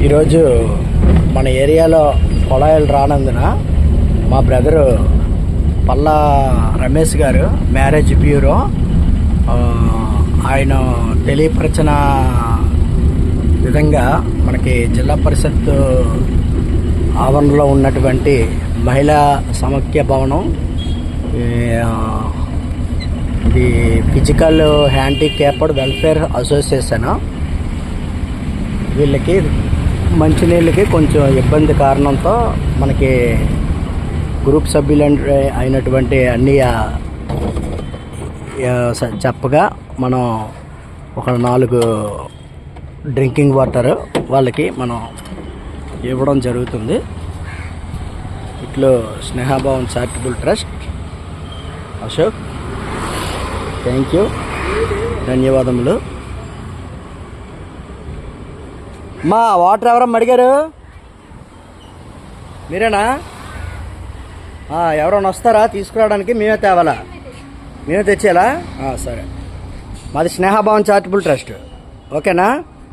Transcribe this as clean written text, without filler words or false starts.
ఈరోజు మన ఏరియాలో కుళాయిలు రానందున మా బ్రదరు పల్లా రమేష్ గారు మ్యారేజ్ బ్యూరో ఆయన తెలియపరిచిన విధంగా మనకి జిల్లా పరిషత్ ఆవరణలో ఉన్నటువంటి మహిళా సమైక్య భవనం, ఇది ఫిజికల్ హ్యాండిక్యాప్డ్ వెల్ఫేర్ అసోసియేషన్, వీళ్ళకి మంచినీళ్ళకి కొంచెం ఇబ్బంది కారణంతో మనకి గ్రూప్ సభ్యులు అయినటువంటి అన్ని చెప్పగా మనం ఒక 4 డ్రింకింగ్ వాటర్ వాళ్ళకి మనం ఇవ్వడం జరుగుతుంది. ఇట్లో Snehabhavan charitable trust Ashok, thank you, ధన్యవాదములు. మా వాటర్ ఎవరమ్మా అడిగారు? మీరేనా? ఎవరైనా వస్తారా తీసుకురావడానికి? మేమే తేవాలా? మేమే తెచ్చేయాలా? సరే, మాది స్నేహభావన్ చారిటబుల్ ట్రస్ట్, ఓకేనా?